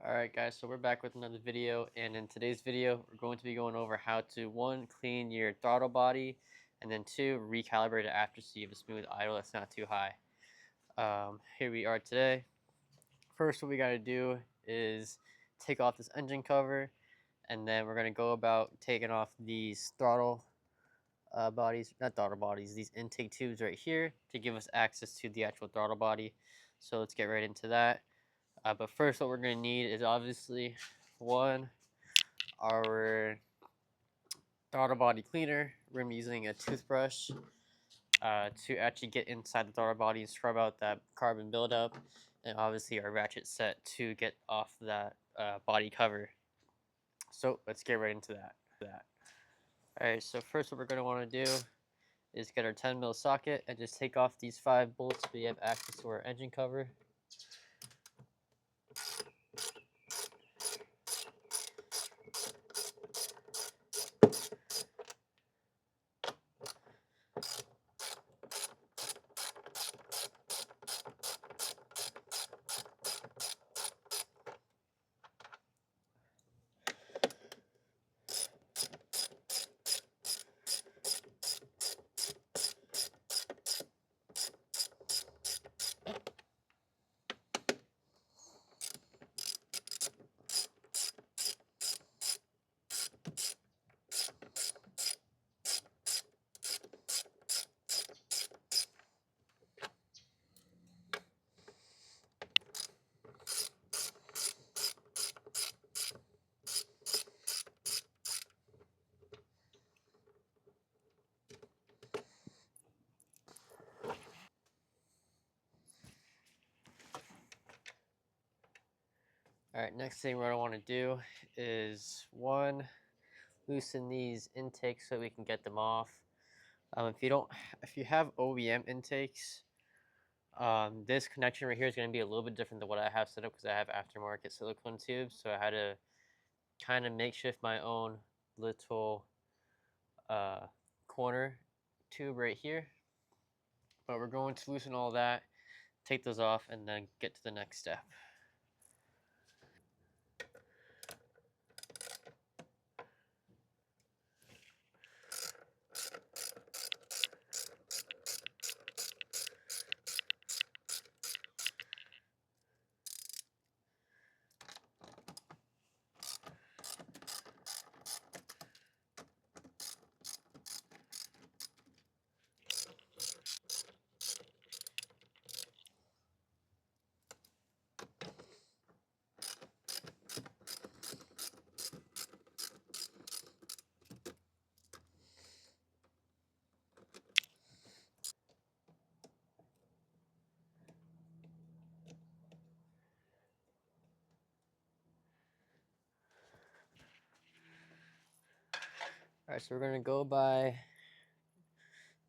Alright guys, so we're back with another video, and in today's video we're going to be going over how to 1. Clean your throttle body, and then 2. Recalibrate it after so you have a smooth idle that's not too high. Here we are today. First, what we got to do is take off this engine cover, and then we're going to go about taking off these throttle bodies, not throttle bodies, these intake tubes right here to give us access to the actual throttle body. So let's get right into that. But first, what we're going to need is obviously our throttle body cleaner. We're going to be using a toothbrush to actually get inside the throttle body and scrub out that carbon buildup, and obviously our ratchet set to get off that body cover. So let's get right into that. Alright, so first what we're going to want to do is get our 10mm socket and just take off these 5 bolts so we have access to our engine cover. Alright, next thing we're going to want to do is 1. Loosen these intakes so we can get them off. If you have OEM intakes, this connection right here is going to be a little bit different than what I have set up because I have aftermarket silicone tubes. So I had to kind of makeshift my own little corner tube right here. But we're going to loosen all that, take those off, and then get to the next step. Alright, so we're going to go by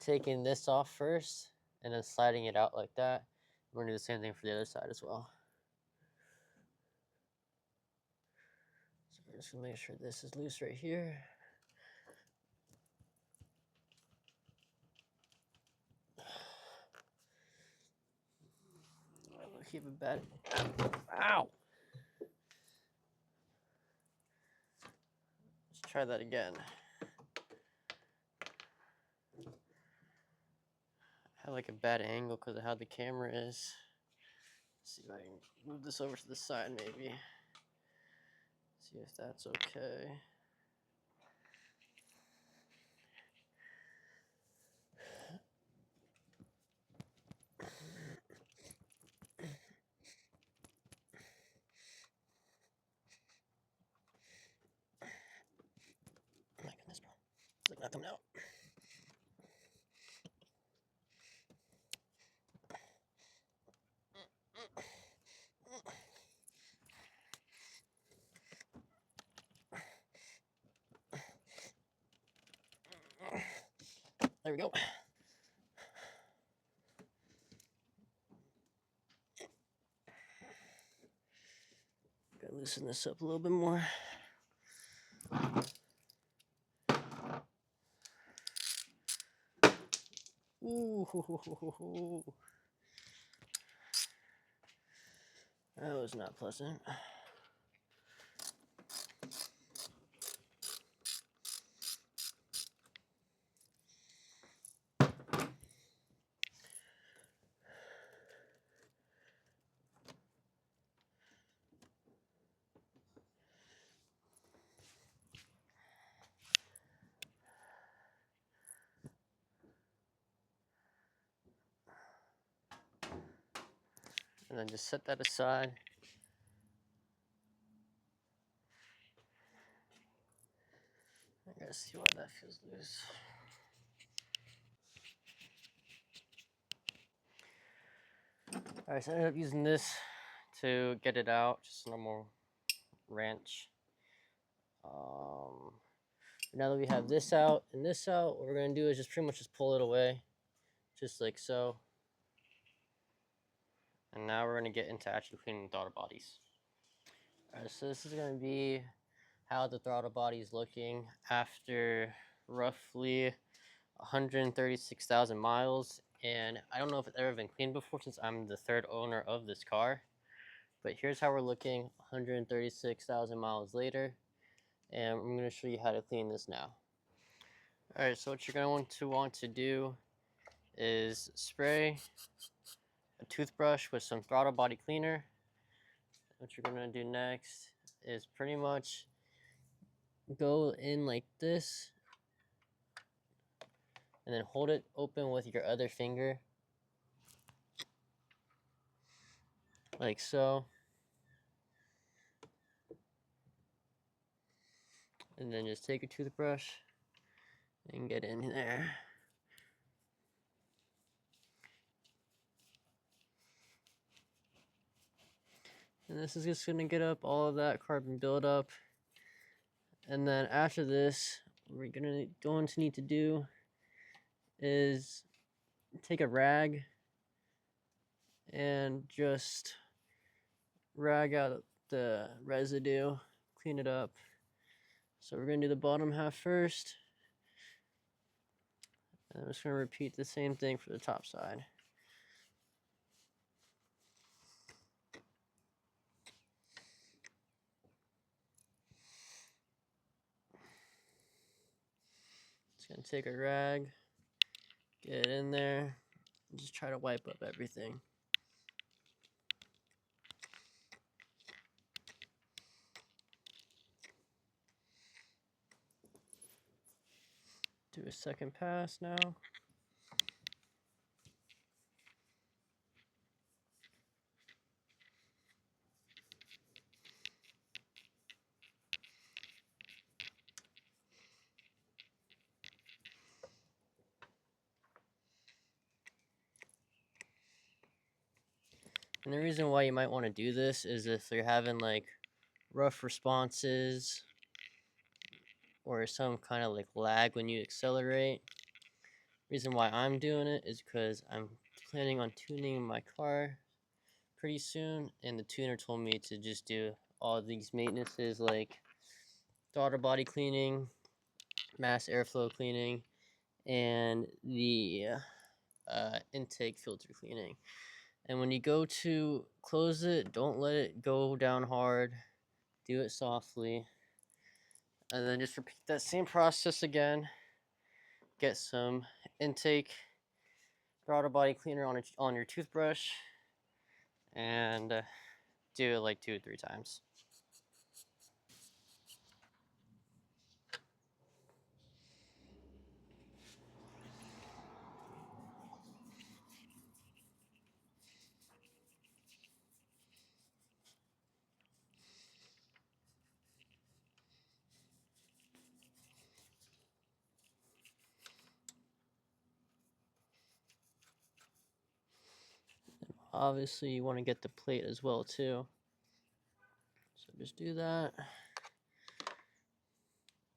taking this off first and then sliding it out like that. We're going to do the same thing for the other side as well. So we're just going to make sure this is loose right here. Keep it bad. Ow! Let's try that again. I have like a bad angle because of how the camera is. Let's see if I can move this over to the side maybe. See if that's okay. Oh my goodness, bro. It's like not coming out. There we go. Gotta loosen this up a little bit more. Ooh, that was not pleasant. and then just set that aside. I gotta see why that feels loose. Alright, so I ended up using this to get it out, just a normal wrench. Now that we have this out and this out, what we're gonna do is just pretty much just pull it away, just like so. And now we're gonna get into actually cleaning the throttle bodies. Alright, so this is gonna be how the throttle body is looking after roughly 136,000 miles. And I don't know if it's ever been cleaned before since I'm the third owner of this car. But here's how we're looking 136,000 miles later. And I'm going to show you how to clean this now. Alright, so what you're going to want to do is spray a toothbrush with some throttle body cleaner. What you're going to do next is pretty much go in like this and then hold it open with your other finger, like so. And then just take your toothbrush and get in there. And this is just gonna get up all of that carbon buildup. And then after this, what we're going to need to do is take a rag and just rag out the residue, clean it up. So we're gonna do the bottom half first. And I'm just gonna repeat the same thing for the top side. Just gonna take a rag, get it in there, and just try to wipe up everything. Do a second pass now. And the reason why you might want to do this is if you're having like rough responses or some kind of like lag when you accelerate. Reason why I'm doing it is because I'm planning on tuning my car pretty soon, and the tuner told me to just do all these maintenances like throttle body cleaning, mass airflow cleaning, and the intake filter cleaning. And when you go to close it, don't let it go down hard. Do it softly. And then just repeat that same process again. Get some intake throttle body cleaner on your toothbrush and do it like 2 or 3 times. Obviously, you want to get the plate as well too. So just do that.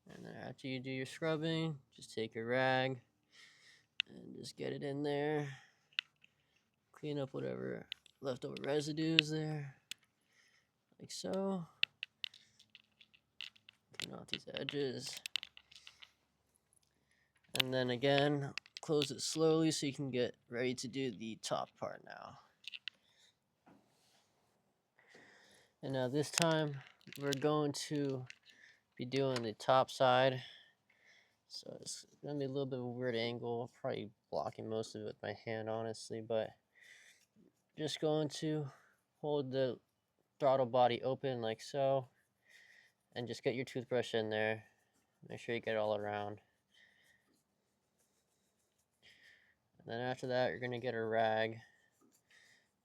And then after you do your scrubbing, just take a rag and just get it in there. Clean up whatever leftover residue is there, like so. Clean off these edges. And then again, close it slowly so you can get ready to do the top part now. And now this time, we're going to be doing the top side. So it's gonna be a little bit of a weird angle, probably blocking most of it with my hand, honestly, but just going to hold the throttle body open like so, and just get your toothbrush in there. Make sure you get it all around. And then after that, you're gonna get a rag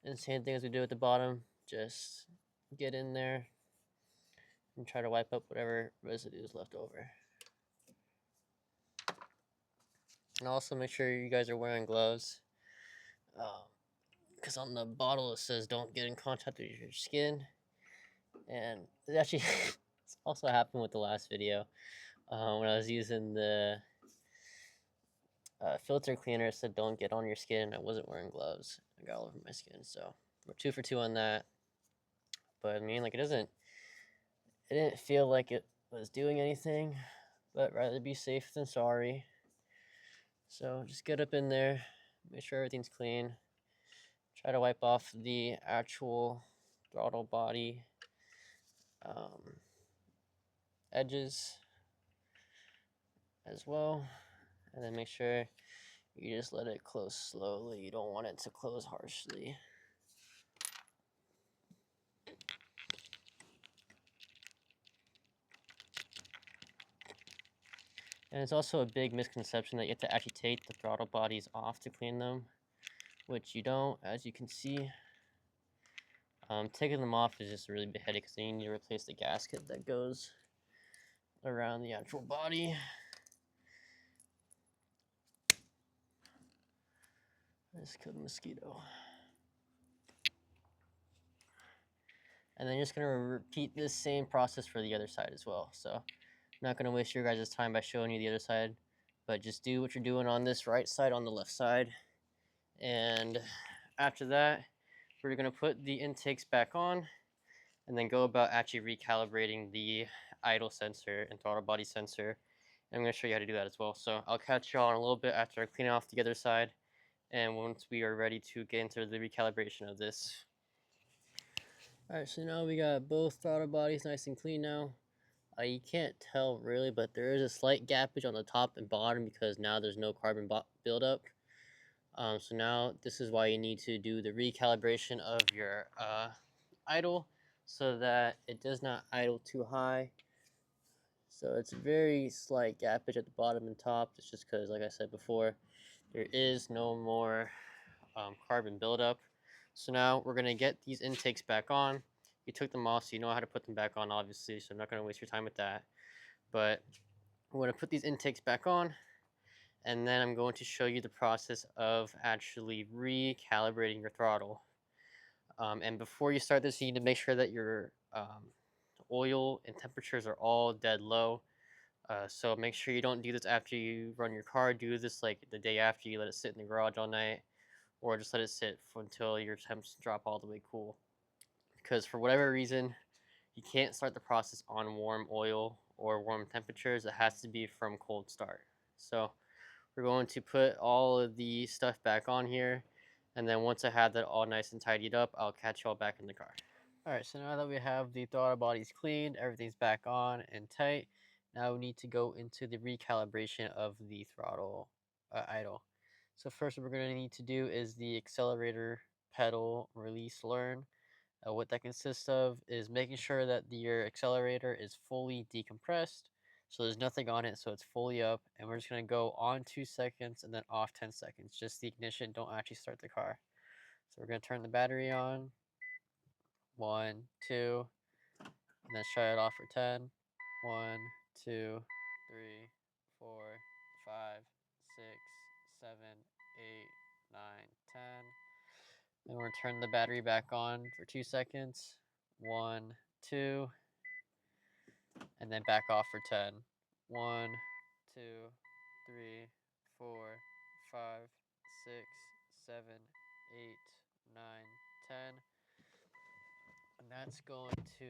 And same thing as we do at the bottom, just get in there and try to wipe up whatever residue is left over. And also make sure you guys are wearing gloves, because on the bottle it says don't get in contact with your skin. And it actually also happened with the last video when I was using the filter cleaner. It said don't get on your skin. I wasn't wearing gloves. I got all over my skin, so we're 2 for 2 on that. But I mean, like, it didn't feel like it was doing anything, but rather be safe than sorry. So just get up in there, make sure everything's clean. Try to wipe off the actual throttle body edges as well, and then make sure you just let it close slowly. You don't want it to close harshly. And it's also a big misconception that you have to actually take the throttle bodies off to clean them, which you don't, as you can see. Taking them off is just a really big headache because then you need to replace the gasket that goes around the actual body. I just killed a mosquito. And then you're just going to repeat this same process for the other side as well. So I'm not going to waste your guys' time by showing you the other side, but just do what you're doing on this right side on the left side. And after that, we're going to put the intakes back on and then go about actually recalibrating the idle sensor and throttle body sensor. And I'm going to show you how to do that as well. So I'll catch you all in a little bit after I clean off the other side and once we are ready to get into the recalibration of this. Alright, so now we got both throttle bodies nice and clean now. You can't tell really, but there is a slight gappage on the top and bottom because now there's no carbon buildup. So now this is why you need to do the recalibration of your idle so that it does not idle too high. So it's a very slight gappage at the bottom and top. It's just because, like I said before, there is no more carbon buildup. So now we're going to get these intakes back on. You took them off, so you know how to put them back on, obviously, so I'm not going to waste your time with that. But we're going to put these intakes back on, and then I'm going to show you the process of actually recalibrating your throttle. And before you start this, you need to make sure that your oil and temperatures are all dead low. So make sure you don't do this after you run your car. Do this like the day after you let it sit in the garage all night, or just let it sit until your temps drop all the way cool. Because for whatever reason, you can't start the process on warm oil or warm temperatures. It has to be from cold start. So we're going to put all of the stuff back on here, and then once I have that all nice and tidied up, I'll catch you all back in the car. Alright, so now that we have the throttle bodies cleaned, everything's back on and tight, now we need to go into the recalibration of the throttle idle. So first what we're going to need to do is the accelerator pedal release learn. What that consists of is making sure that your accelerator is fully decompressed, so there's nothing on it, so it's fully up, and we're just going to go on 2 seconds and then off 10 seconds, just the ignition, don't actually start the car. So we're going to turn the battery on, 1, 2, and then shut it off for 10. 1, 2, 3, 4, 5, 6, 7, 8, 9, 10. Then we're going to turn the battery back on for 2 seconds. 1, 2, and then back off for 10. 1, 2, 3, 4, 5, 6, 7, 8, 9, 10. And that's going to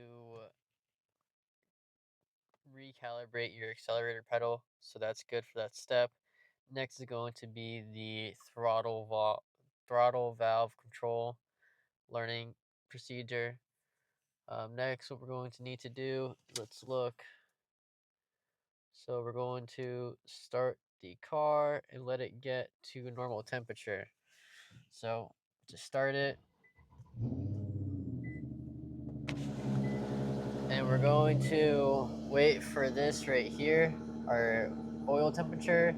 recalibrate your accelerator pedal, so that's good for that step. Next is going to be the throttle valve control learning procedure. Next, what we're going to need to do, let's look. So we're going to start the car and let it get to normal temperature. So to start it, and we're going to wait for this right here, our oil temperature,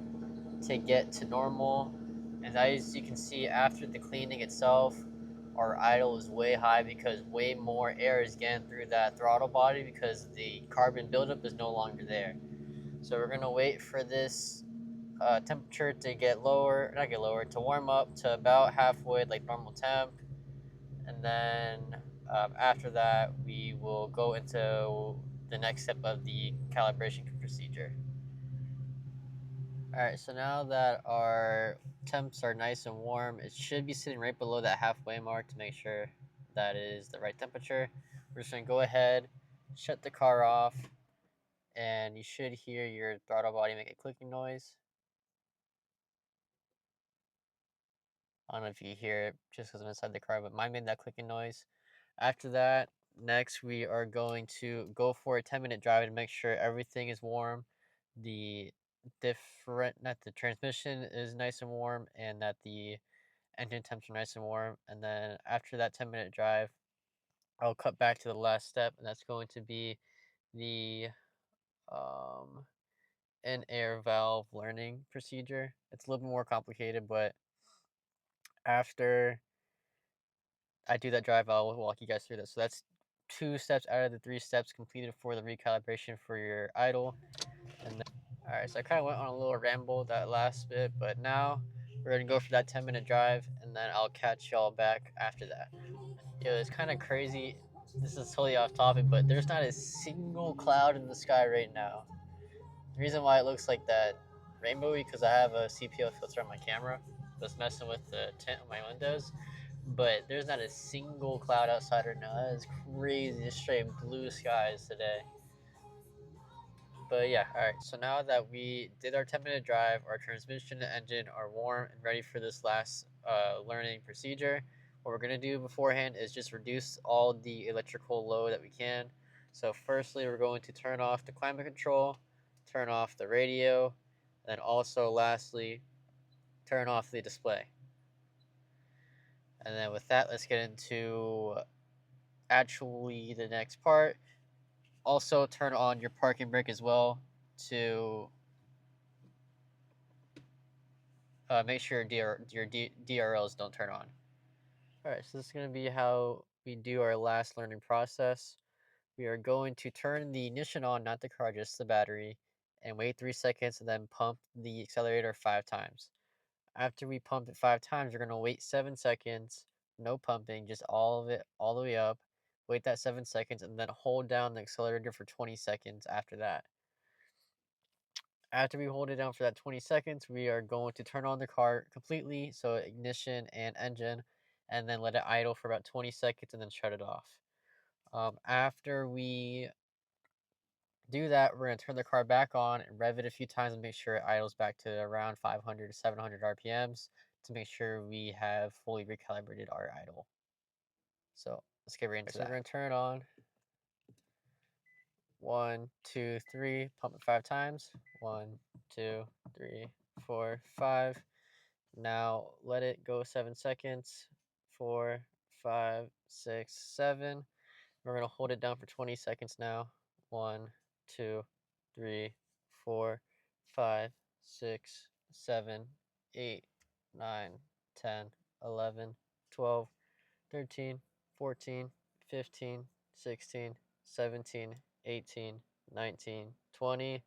to get to normal. And as you can see, after the cleaning itself, our idle is way high because way more air is getting through that throttle body because the carbon buildup is no longer there. So we're gonna wait for this temperature to get lower, not get lower, to warm up to about halfway, like normal temp, and then after that we will go into the next step of the calibration procedure. All right, so now that our temps are nice and warm, it should be sitting right below that halfway mark to make sure that is the right temperature. We're just gonna go ahead, shut the car off, and you should hear your throttle body make a clicking noise. I don't know if you hear it just because I'm inside the car, but mine made that clicking noise. After that, next we are going to go for a 10-minute drive to make sure everything is warm. The not the transmission is nice and warm, and that the engine temps are nice and warm. And then after that 10-minute drive, I'll cut back to the last step, and that's going to be the in-air valve learning procedure. It's a little bit more complicated, but after I do that drive, I'll walk you guys through this. So that's 2 steps out of the 3 steps completed for the recalibration for your idle. And then, all right, so I kind of went on a little ramble that last bit, but now we're gonna go for that 10-minute drive, and then I'll catch y'all back after that. Yo, it's kind of crazy. This is totally off topic, but there's not a single cloud in the sky right now. The reason why it looks like that rainbowy because I have a CPO filter on my camera that's messing with the tint on my windows. But there's not a single cloud outside right now. That is crazy. Just straight blue skies today. But yeah, all right. So now that we did our 10-minute drive, our transmission and engine are warm and ready for this last learning procedure. What we're gonna do beforehand is just reduce all the electrical load that we can. So firstly, we're going to turn off the climate control, turn off the radio, and then also lastly, turn off the display. And then with that, let's get into actually the next part. Also turn on your parking brake as well to make sure your DRLs don't turn on. All right, so this is going to be how we do our last learning process. We are going to turn the ignition on, not the car, just the battery, and wait 3 seconds and then pump the accelerator 5 times. After we pump it 5 times, we're going to wait 7 seconds, no pumping, just all of it all the way up. Wait that 7 seconds and then hold down the accelerator for 20 seconds after that. After we hold it down for that 20 seconds, we are going to turn on the car completely, so ignition and engine, and then let it idle for about 20 seconds and then shut it off. After we do that, we're going to turn the car back on and rev it a few times and make sure it idles back to around 500 to 700 RPMs to make sure we have fully recalibrated our idle. So let's get right into that. We're going to turn it on. 1, 2, 3, pump it 5 times. 1, 2, 3, 4, 5. Now let it go 7 seconds. 4, 5, 6, 7. We're going to hold it down for 20 seconds now. 1, 2, 3, 4, 5, 6, 7, 8, 9, 10, 11, 12, 13, 14, 15, 16, 17, 18, 19, 20.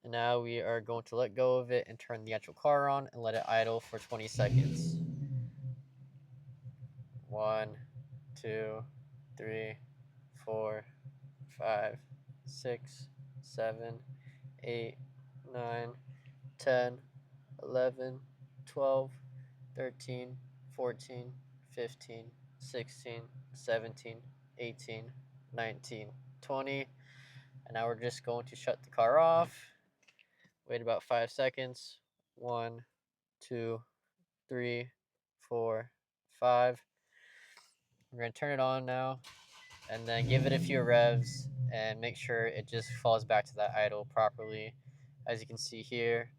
And now we are going to let go of it and turn the actual car on and let it idle for 20 seconds. 1, 2, 3, 4, 5, 6, 7, 8, 9, 10, 11, 12, 13, 14, 15, 16, 17, 18, 19, 20. And now we're just going to shut the car off. Wait about 5 seconds. 1, 2, 3, 4, 5. We're going to turn it on now and then give it a few revs and make sure it just falls back to that idle properly. As you can see here,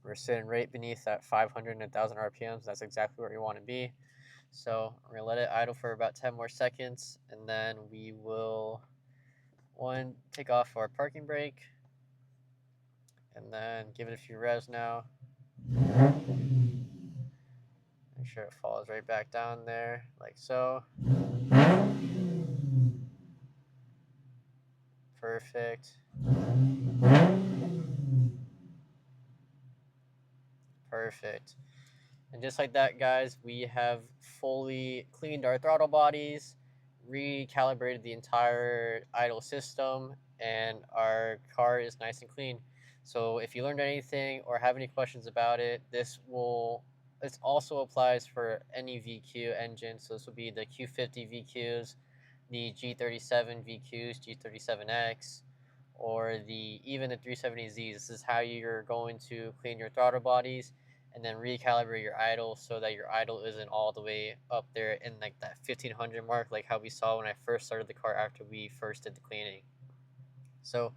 we're sitting right beneath that 500 and 1000 RPMs. That's exactly where we want to be. So we're going to let it idle for about 10 more seconds, and then we will, take off our parking brake, and then give it a few revs now. Make sure it falls right back down there, like so. Perfect. Perfect. And just like that, guys, we have fully cleaned our throttle bodies, recalibrated the entire idle system, and our car is nice and clean. So if you learned anything or have any questions about it, this also applies for any VQ engine. So this will be the Q50 VQs, the G37 VQs, G37X, or even the 370Z. This is how you're going to clean your throttle bodies and then recalibrate your idle so that your idle isn't all the way up there in like that 1500 mark, like how we saw when I first started the car after we first did the cleaning. So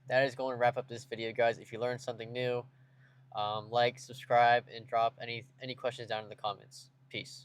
that is going to wrap up this video, guys. If you learned something new, like, subscribe, and drop any questions down in the comments. Peace.